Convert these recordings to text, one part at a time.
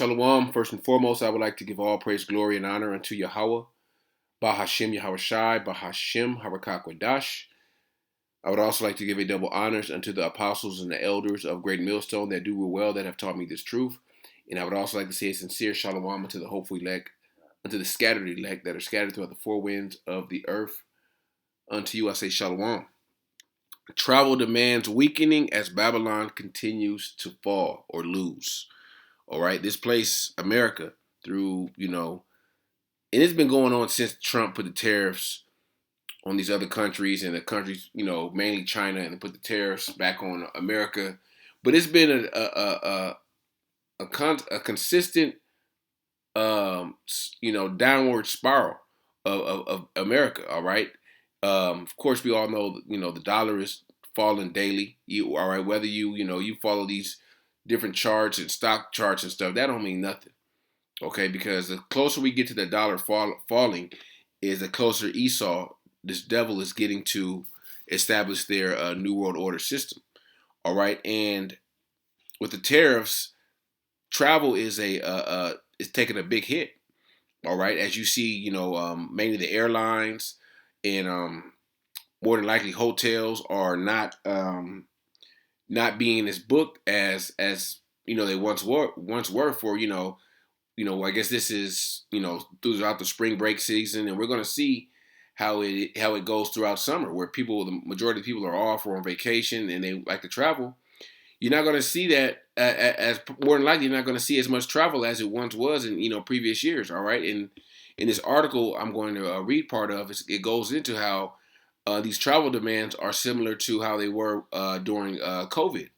Shalom. First and foremost, I would like to give all praise, glory, and honor unto Yahawah, Bahasham, Yahawashi, Bahasham, Harakakwadash. I would also like to give a double honors unto the apostles and the elders of Great Millstone that do well, that have taught me this truth. And I would also like to say a sincere shalom unto the hopeful elect, unto the scattered elect that are scattered throughout the four winds of the earth. Unto you I say shalom. Travel demands weakening as Babylon continues to fall or lose. All right, this place, America, through, and it's been going on since Trump put the tariffs on these other countries, and the countries, mainly China, and put the tariffs back on America. But it's been a consistent, downward spiral of America. All right. Of course, we all know, the dollar is falling daily. All right, whether you follow these different charts and stock charts and stuff, that don't mean nothing. Okay, because the closer we get to the dollar falling, is the closer Esau, this devil, is getting to establish their New World Order system. All right, and with the tariffs, travel is taking a big hit. All right, as you see, mainly the airlines and more than likely hotels are not being as booked as they once were for I guess this is throughout the spring break season, and we're going to see how it goes throughout summer, where the majority of people are off or on vacation and they like to travel. You're not going to see that as more than likely you're not going to see as much travel as it once was in previous years. All right, and in this article I'm going to read part of, it goes into how these travel demands are similar to how they were during COVID.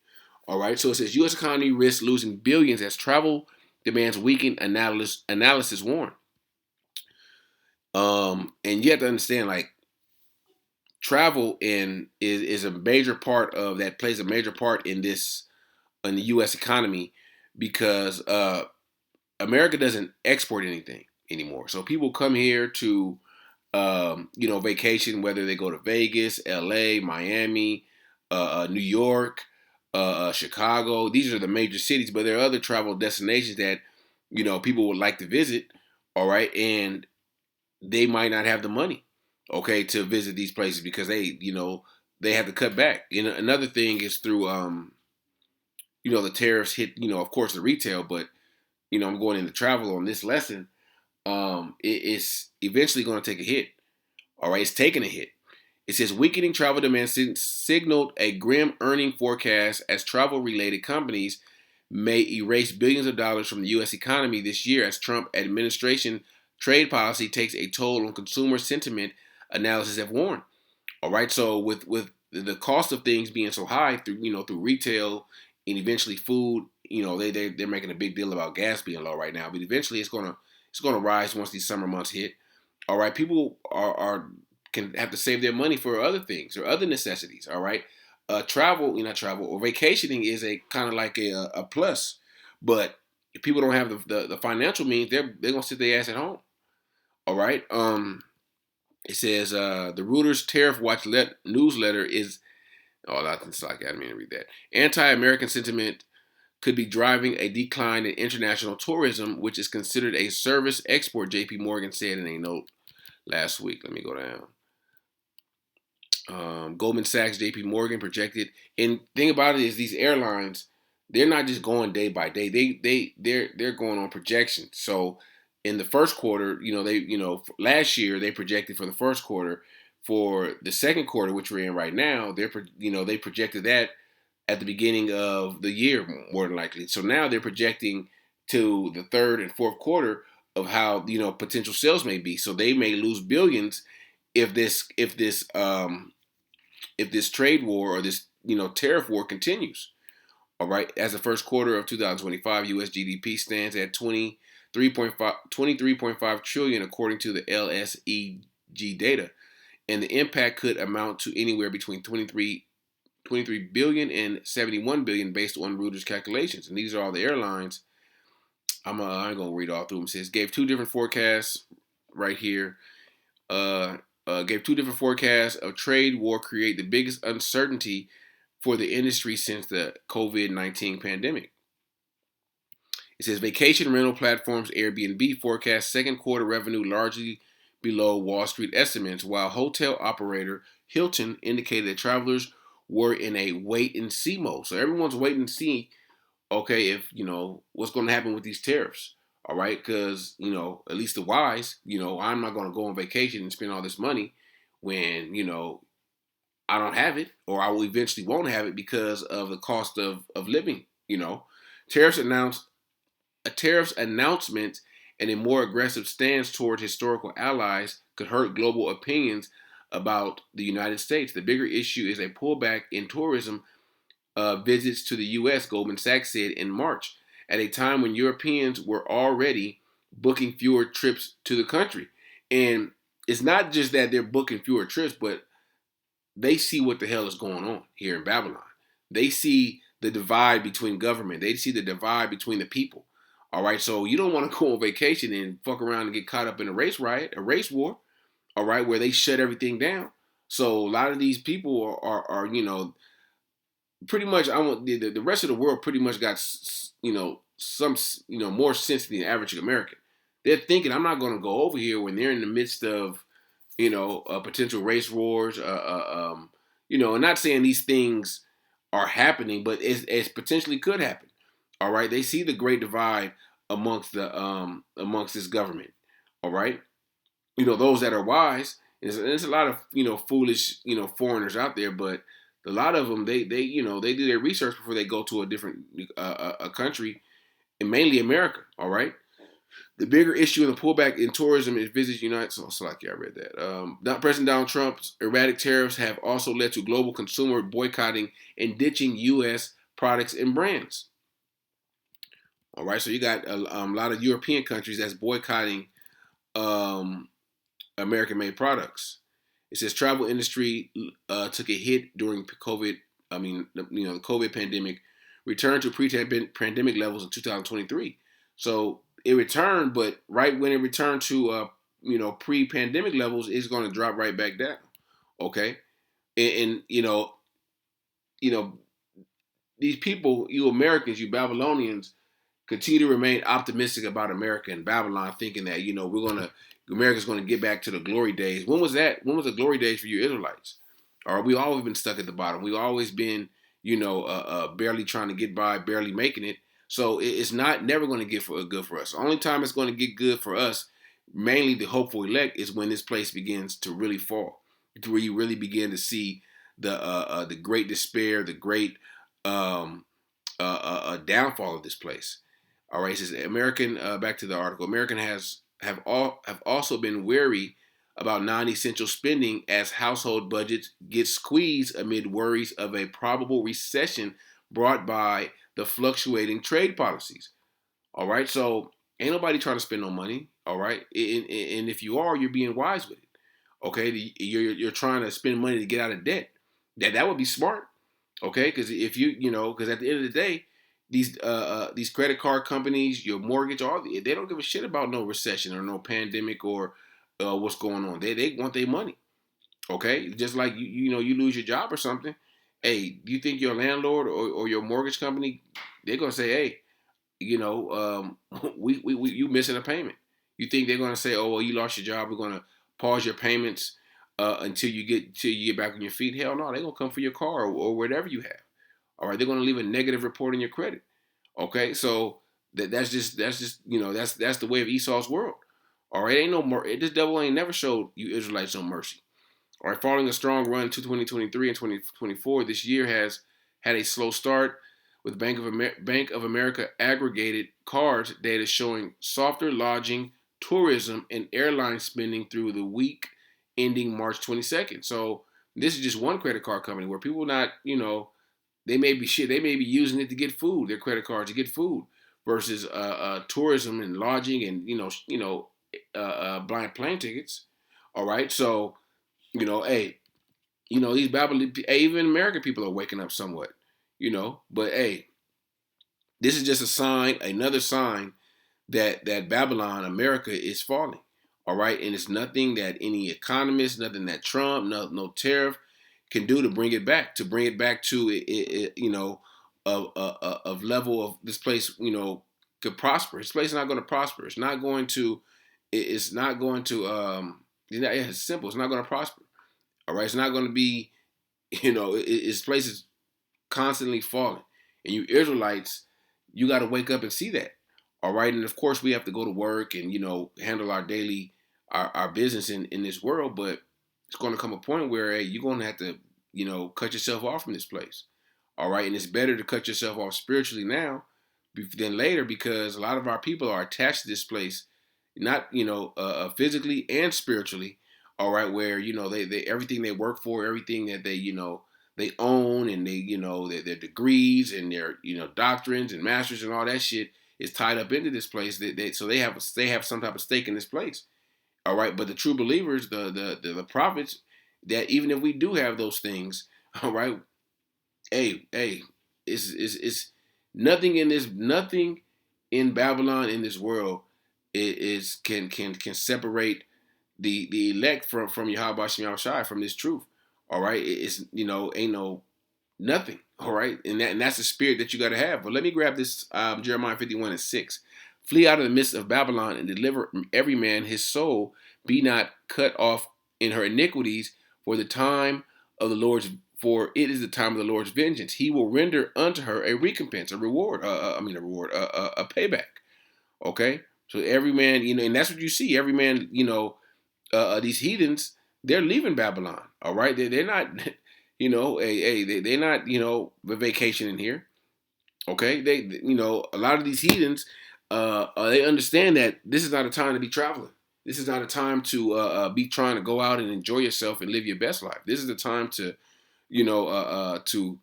All right, so it says U.S. economy risks losing billions as travel demands weaken. Analysis warn. And you have to understand, like, travel is a major part of that, plays a major part in the U.S. economy, because America doesn't export anything anymore. So people come here to vacation, whether they go to Vegas, L.A., Miami, New York, Chicago. These are the major cities, but there are other travel destinations that people would like to visit. All right, and they might not have the money, okay, to visit these places because they have to cut back. Another thing is through the tariffs hit, of course, the retail, but I'm going into travel on this lesson. It's eventually going to take a hit. All right, it's taking a hit. It says weakening travel demand signaled a grim earning forecast as travel-related companies may erase billions of dollars from the U.S. economy this year as Trump administration trade policy takes a toll on consumer sentiment, analysis have warned. All right, so with the cost of things being so high through retail and eventually food, they're making a big deal about gas being low right now, but eventually it's gonna rise once these summer months hit. All right, people are can have to save their money for other things or other necessities. All right, not travel or vacationing is a kind of like a plus, but if people don't have the financial means, they're gonna sit their ass at home. All right. It says the Reuters Tariff Watch newsletter is. Oh, that's like I didn't mean to read that. Anti-American sentiment could be driving a decline in international tourism, which is considered a service export. J.P. Morgan said in a note last week. Let me go down. Goldman Sachs, J.P. Morgan projected, and thing about it is these airlines, they're not just going day by day. They're going on projections. So in the first quarter, last year they projected for the first quarter. For the second quarter, which we're in right now, they projected that at the beginning of the year, more than likely. So now they're projecting to the third and fourth quarter of how potential sales may be. So they may lose billions if this trade war or this tariff war continues. All right, as the first quarter of 2025, U.S. GDP stands at 23.5 trillion according to the LSEG data, and the impact could amount to anywhere between 23 billion and 71 billion based on Reuters calculations. And these are all the airlines. I ain't gonna read all through them. It says gave two different forecasts right here. Gave two different forecasts of trade war create the biggest uncertainty for the industry since the COVID-19 pandemic. It says vacation rental platforms Airbnb forecasts second quarter revenue largely below Wall Street estimates, while hotel operator Hilton indicated that travelers were in a wait and see mode. So everyone's waiting to see, okay, if what's going to happen with these tariffs. All right, because at least the wise, I'm not going to go on vacation and spend all this money when I don't have it, or I will eventually won't have it because of the cost of living. Tariffs announced tariffs announcement and a more aggressive stance toward historical allies could hurt global opinions about the United States. The bigger issue is a pullback in tourism visits to the U.S., Goldman Sachs said in March, at a time when Europeans were already booking fewer trips to the country. And it's not just that they're booking fewer trips, but they see what the hell is going on here in Babylon. They see the divide between government. They see the divide between the people. All right, so you don't want to go on vacation and fuck around and get caught up in a race riot, a race war. All right, where they shut everything down. So a lot of these people are pretty much. I want the rest of the world pretty much got some more sense than the average American. They're thinking I'm not going to go over here when they're in the midst of potential race wars. And not saying these things are happening, but it's potentially could happen. All right, they see the great divide amongst this government. All right, those that are wise. There's a lot of foolish foreigners out there, but a lot of them they do their research before they go to a different a country, and mainly America. All right. The bigger issue in the pullback in tourism is visits United. So like I read that. President Donald Trump's erratic tariffs have also led to global consumer boycotting and ditching U.S. products and brands. All right, so you got a lot of European countries that's boycotting American-made products. It says travel industry took a hit during COVID. The COVID pandemic returned to pre-pandemic levels in 2023. So it returned, but right when it returned to pre-pandemic levels, it's going to drop right back down. Okay, and these people, you Americans, you Babylonians, continue to remain optimistic about America and Babylon, thinking that America's gonna get back to the glory days. When was that? When was the glory days for you Israelites? Or we always been stuck at the bottom. We've always been barely trying to get by, barely making it. So it's not never going to get good for us. The only time it's going to get good for us, mainly the hopeful elect, is when this place begins to really fall, where you really begin to see the great despair, the great downfall of this place. All right, it says American. Back to the article. American have also been wary about non-essential spending as household budgets get squeezed amid worries of a probable recession brought by the fluctuating trade policies. All right, so ain't nobody trying to spend no money. All right, and if you are, you're being wise with it. Okay, you're trying to spend money to get out of debt. That would be smart. Okay, because if because at the end of the day, these credit card companies, your mortgage, they don't give a shit about no recession or no pandemic or what's going on. They want their money. Okay, just like you lose your job or something. Hey, you think your landlord or your mortgage company, they're gonna say, hey, we you missing a payment. You think they're gonna say, oh well, you lost your job, we're gonna pause your payments until you get back on your feet? Hell no, they're gonna come for your car or whatever you have. All right, they're gonna leave a negative report on your credit. Okay, so that's just that's the way of Esau's world. All right, ain't no more. This devil ain't never showed you Israelites no mercy. All right, following a strong run to 2023 and 2024, this year has had a slow start with Bank of America aggregated cards data showing softer lodging, tourism, and airline spending through the week ending March 22nd. So this is just one credit card company where people not, they may be using it to get food, their credit cards to get food, versus tourism and lodging and blind plane tickets. All right, so hey, these Babylon, even American people are waking up somewhat, but hey, this is just a sign, another sign that Babylon, America, is falling. All right, and it's nothing that any economist, nothing that Trump, no tariff can do to bring it back, to of level of this place, could prosper. His place is not going to prosper. It's not going to. It's not going to. It's simple. It's not going to prosper. All right. It's not going to be. His place is constantly falling. And you Israelites, you got to wake up and see that. All right. And of course, we have to go to work and handle our daily our business in this world. But it's going to come a point where you're going to have to cut yourself off from this place. All right. And it's better to cut yourself off spiritually now than later, because a lot of our people are attached to this place, not physically and spiritually. All right, where they everything they work for, everything that they own, and their degrees and their doctrines and masters and all that shit is tied up into this place. So they have some type of stake in this place. All right, but the true believers, the prophets, that even if we do have those things, all right, hey, it's nothing in Babylon, in this world can separate the elect from Yahawashi and Yahawashi, from this truth. All right, it's ain't no nothing. All right, and that's the spirit that you got to have. But let me grab this Jeremiah 51:6. Flee out of the midst of Babylon and deliver every man his soul. Be not cut off in her iniquities, for the time of the Lord's for it is the time of the Lord's vengeance. He will render unto her a recompense, a reward. A payback. Okay, so every man, and that's what you see. Every man, these heathens, they're leaving Babylon. All right, they're not, they're not, vacationing here. Okay, a lot of these heathens, they understand that this is not a time to be traveling. This is not a time to be trying to go out and enjoy yourself and live your best life. This is the time to, to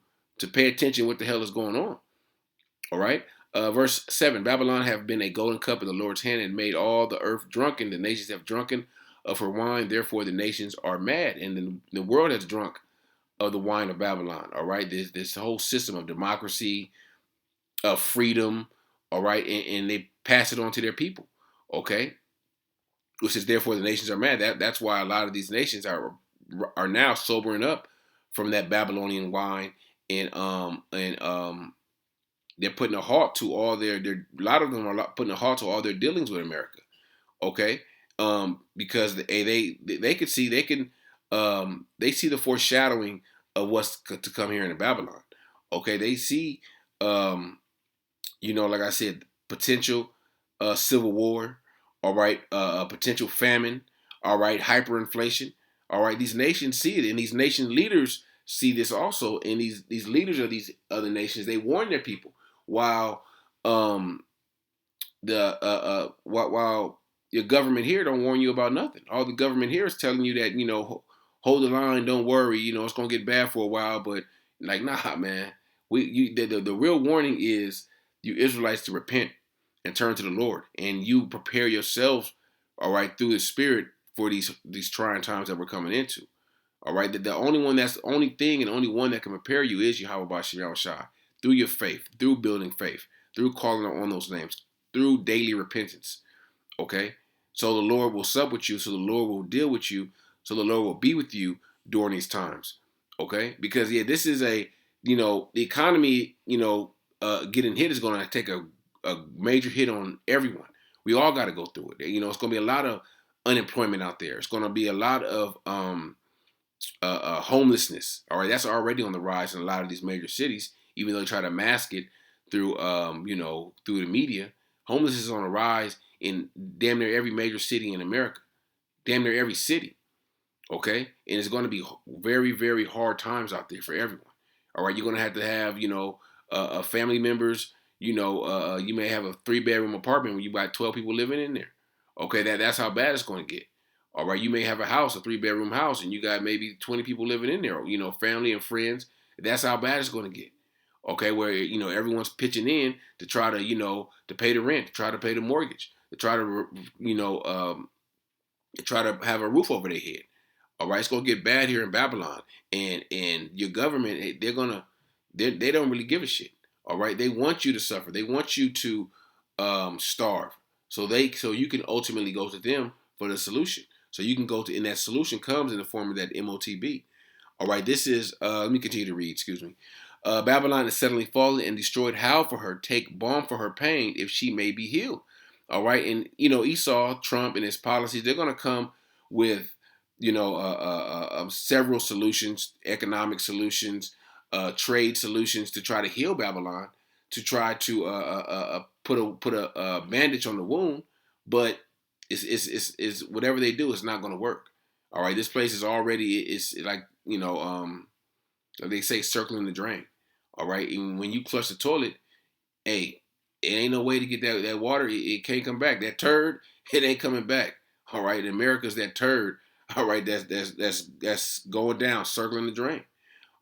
pay attention what the hell is going on. All right. Verse 7, Babylon have been a golden cup in the Lord's hand and made all the earth drunken. The nations have drunken of her wine. Therefore, the nations are mad. And the world has drunk of the wine of Babylon. All right. This whole system of democracy, of freedom. All right. And they pass it on to their people. Okay. Which is therefore the nations are mad. That's why a lot of these nations are now sobering up from that Babylonian wine, and they're putting a halt to all their a lot of them are putting a halt to all their dealings with America. Okay, because they could see they see the foreshadowing of what's to come here in Babylon. Okay, they see like I said, potential civil war. All right, potential famine. All right, hyperinflation. All right, these nations see it, and these nation leaders see this also. And these leaders of these other nations, they warn their people, while while your government here don't warn you about nothing. All the government here is telling you that hold the line, don't worry, it's gonna get bad for a while, but like, nah, man. The real warning is you Israelites to repent and turn to the Lord, and you prepare yourselves, all right, through the Spirit for these trying times that we're coming into. All right, the only thing and only one that can prepare you is Yahawashi, through your faith, through building faith, through calling on those names, through daily repentance. Okay, so the Lord will sup with you, so the Lord will deal with you, so the Lord will be with you during these times. Okay, because this is the economy, getting hit is going to take a major hit on everyone. We all got to go through it. It's going to be a lot of unemployment out there. It's going to be a lot of homelessness. All right, that's already on the rise in a lot of these major cities, even though they try to mask it through through the media. Homelessness is on the rise in damn near every major city in America, damn near every city. Okay, and it's going to be very, very hard times out there for everyone. All right, you're going to have family members. You may have a 3-bedroom apartment where you got 12 people living in there. Okay, that's how bad it's going to get. All right, you may have a 3-bedroom house, and you got maybe 20 people living in there. Family and friends. That's how bad it's going to get. Okay, where everyone's pitching in to try to to pay the rent, to try to pay the mortgage, to try to have a roof over their head. All right, it's gonna get bad here in Babylon, and your government, they don't really give a shit. All right, they want you to suffer. They want you to starve. So you can ultimately go to them for the solution. So you can go to, and that solution comes in the form of that MOTB. All right, this is let me continue to read. Excuse me. Babylon is suddenly fallen and destroyed. How for her? Take balm for her pain, if she may be healed. All right, and Esau, Trump, and his policies, they're going to come with several solutions, economic solutions, trade solutions to try to heal Babylon, to try to put a bandage on the wound, but it's whatever they do, it's not going to work. All right, this place is already it's like they say circling the drain. All right, and when you flush the toilet, hey, it ain't no way to get that water. It can't come back. That turd, it ain't coming back. All right, in America's that turd. All right, that's going down, circling the drain.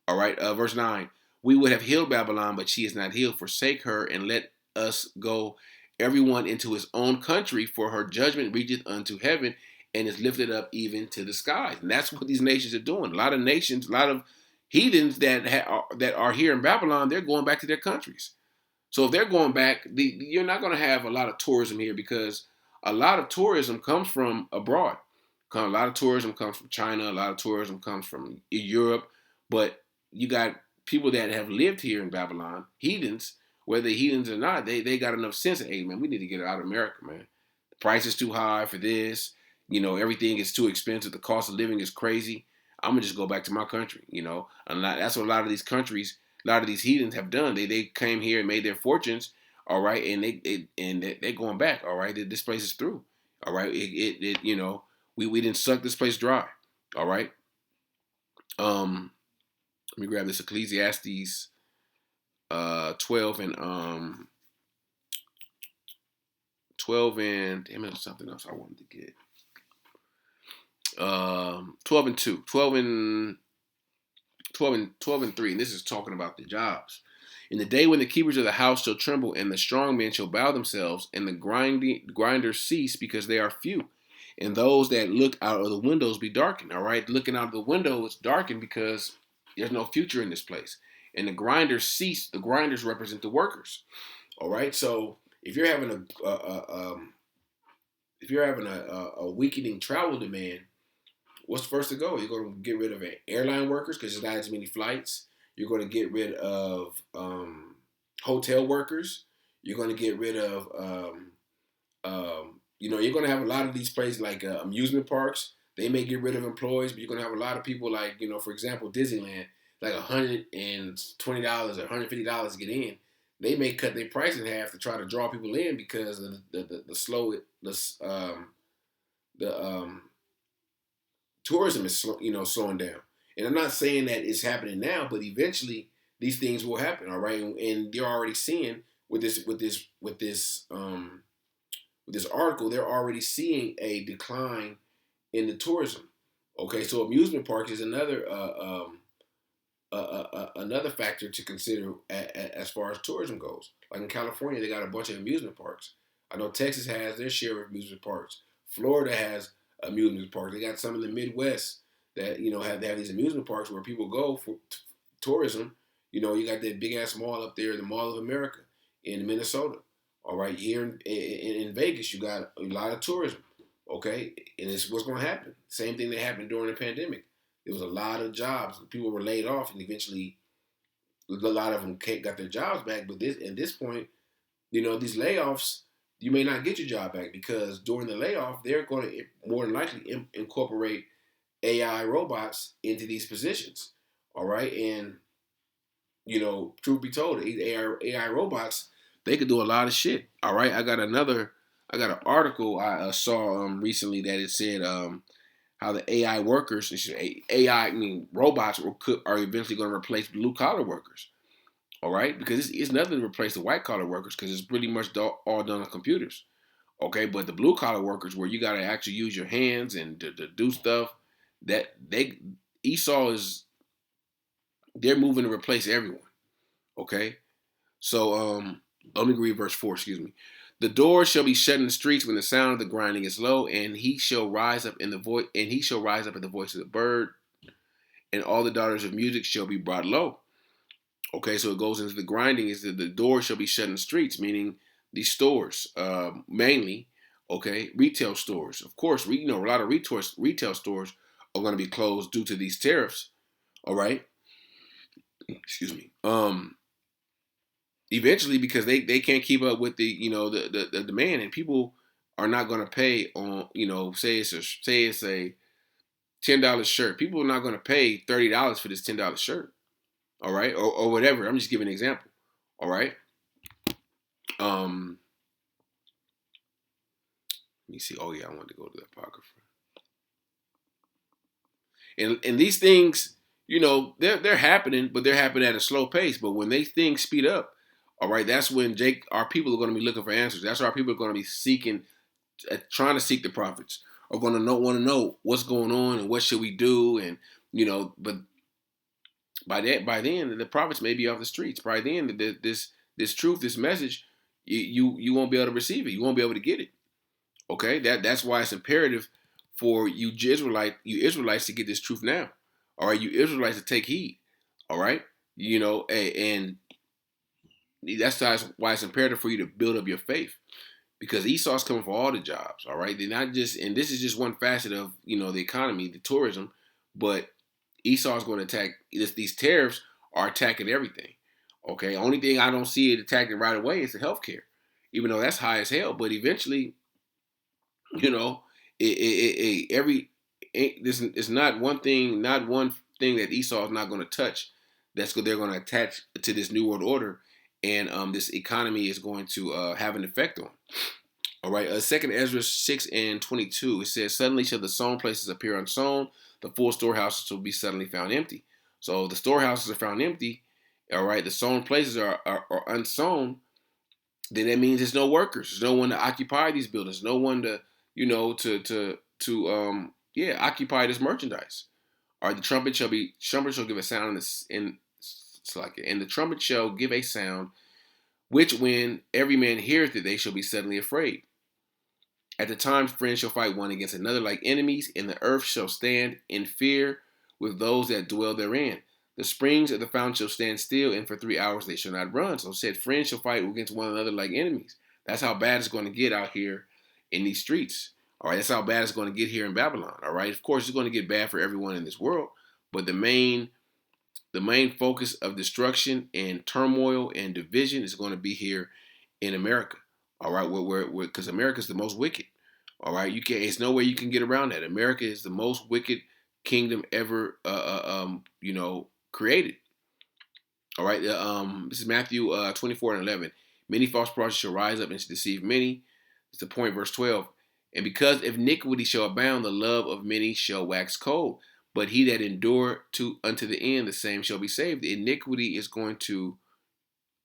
All right, verse 9. We would have healed Babylon, but she is not healed. Forsake her and let us go, everyone into his own country, for her judgment reacheth unto heaven and is lifted up even to the skies. And that's what these nations are doing. A lot of nations, a lot of heathens that are here in Babylon, they're going back to their countries. So if they're going back, you're not going to have a lot of tourism here, because a lot of tourism comes from abroad. A lot of tourism comes from China. A lot of tourism comes from Europe. But you got people that have lived here in Babylon, heathens, whether heathens or not, they got enough sense of, hey, man, we need to get out of America, man. The price is too high for this. Everything is too expensive. The cost of living is crazy. I'm going to just go back to my country, And that's what a lot of these countries, a lot of these heathens have done. They came here and made their fortunes, all right, and they're going back, all right. This place is through, all right. We didn't suck this place dry, all right. Let me grab this Ecclesiastes 12 and 12 and damn it, something else I wanted to get. 12 and 2, 12 and 3, and this is talking about the jobs. In the day when the keepers of the house shall tremble, and the strong men shall bow themselves, and the grinders cease, because they are few, and those that look out of the windows be darkened. All right, looking out of the window is darkened because there's no future in this place. And the grinders cease. The grinders represent the workers. All right, so if you're having a weakening travel demand, what's first to go? You're going to get rid of airline workers because there's not as many flights. You're going to get rid of hotel workers. You're going to get rid of, you're going to have a lot of these places like amusement parks. They may get rid of employees, but you're going to have a lot of people like, for example, Disneyland, like $120 or $150 to get in. They may cut their price in half to try to draw people in because of the tourism is slowing down. And I'm not saying that it's happening now, but eventually these things will happen. All right, and you're already seeing with this article, they're already seeing a decline in the tourism. Okay, so amusement parks is another another factor to consider as far as tourism goes. Like in California, they got a bunch of amusement parks. I know Texas has their share of amusement parks. Florida has amusement parks. They got some in the Midwest that have these amusement parks where people go for tourism. You got that big ass mall up there, the Mall of America in Minnesota. All right, here in Vegas, you got a lot of tourism. Okay, and it's what's going to happen. Same thing that happened during the pandemic. There was a lot of jobs. People were laid off, and eventually, a lot of them got their jobs back. But at this point, these layoffs, you may not get your job back because during the layoff, they're going to more than likely incorporate AI robots into these positions. All right, and truth be told, these AI robots, they could do a lot of shit. All right, I got an article I saw recently that it said how the AI workers, robots are eventually going to replace blue collar workers. All right, because it's nothing to replace the white collar workers because it's pretty much all done on computers. Okay, but the blue collar workers where you got to actually use your hands and to do stuff, that Esau they're moving to replace everyone. Okay, so let me read verse 4. Excuse me. The doors shall be shut in the streets when the sound of the grinding is low, and he shall rise up in the voice, and he shall rise up at the voice of the bird, and all the daughters of music shall be brought low. Okay, so it goes into the grinding is that the doors shall be shut in the streets, meaning these stores, mainly, okay, retail stores. Of course, a lot of retail stores are going to be closed due to these tariffs. All right, Excuse me. Eventually, because they can't keep up with the the demand, and people are not going to pay on say it's a $10 shirt. People are not going to pay $30 for this $10 shirt. All right, or whatever. I'm just giving an example. All right. Um, Let me see. Oh yeah, I wanted to go to the apocrypha. And these things, they're happening, but they're happening at a slow pace. But when they things speed up, all right, that's when our people are going to be looking for answers. That's why our people are going to be seeking, trying to seek the prophets. Are going to want to know what's going on and what should we do, and but by then the prophets may be off the streets. By then, this truth, this message, you won't be able to receive it. You won't be able to get it. Okay, that's why it's imperative for you Israelites to get this truth now. All right, you Israelites to take heed. All right, and that's why it's imperative for you to build up your faith, because Esau's coming for all the jobs. All right, they're not just, and this is just one facet of the economy, the tourism, but Esau's going to attack. These tariffs are attacking everything. Okay, only thing I don't see it attacking right away is the healthcare, even though that's high as hell. But eventually, you know, this is not one thing, that Esau is not going to touch. That's what they're going to attach to this new world order, and this economy is going to have an effect on. All right, Second Ezra 6:22, it says, "Suddenly shall the sown places appear unsown; the full storehouses will be suddenly found empty." So the storehouses are found empty. All right, the sown places are unsown. Then that means there's no workers. There's no one to occupy these buildings. No one to occupy this merchandise. All right, the trumpet shall give a sound and the trumpet shall give a sound, which when every man heareth it, they shall be suddenly afraid. At the time, friends shall fight one against another like enemies, and the earth shall stand in fear with those that dwell therein. The springs of the fountain shall stand still, and for 3 hours they shall not run. So said, friends shall fight against one another like enemies. That's how bad it's going to get out here in these streets. All right, that's how bad it's going to get here in Babylon. All right, of course, it's going to get bad for everyone in this world, but the main focus of destruction and turmoil and division is going to be here in America. All right, because America is the most wicked. All right, it's no way you can get around that. America is the most wicked kingdom ever, created. All right, this is Matthew 24:11. Many false prophets shall rise up and deceive many. It's the point, verse 12. And because if iniquity shall abound, the love of many shall wax cold. But he that endure unto the end, the same shall be saved. The iniquity is going to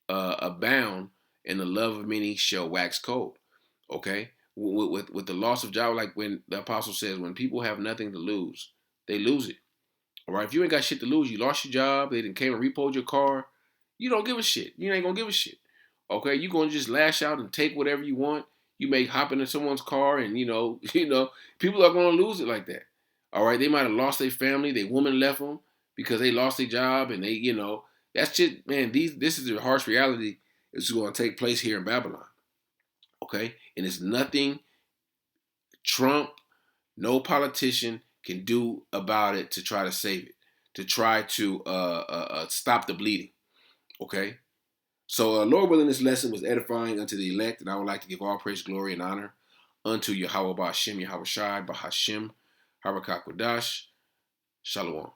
abound, and the love of many shall wax cold. Okay, with the loss of job, like when the apostle says, when people have nothing to lose, they lose it. All right, if you ain't got shit to lose, you lost your job, they didn't came and repoed your car, you don't give a shit. You ain't gonna give a shit. Okay, you gonna just lash out and take whatever you want. You may hop into someone's car, and people are gonna lose it like that. All right, they might have lost their family, their woman left them because they lost their job, and that's just, man. This is the harsh reality that's going to take place here in Babylon. Okay, and it's nothing Trump, no politician can do about it to try to save it, to try to stop the bleeding. Okay, so Lord willing, this lesson was edifying unto the elect, and I would like to give all praise, glory, and honor unto Yahawah, Bahasham, Yahawashi, Bahasham, Harakakwadash, Shalom.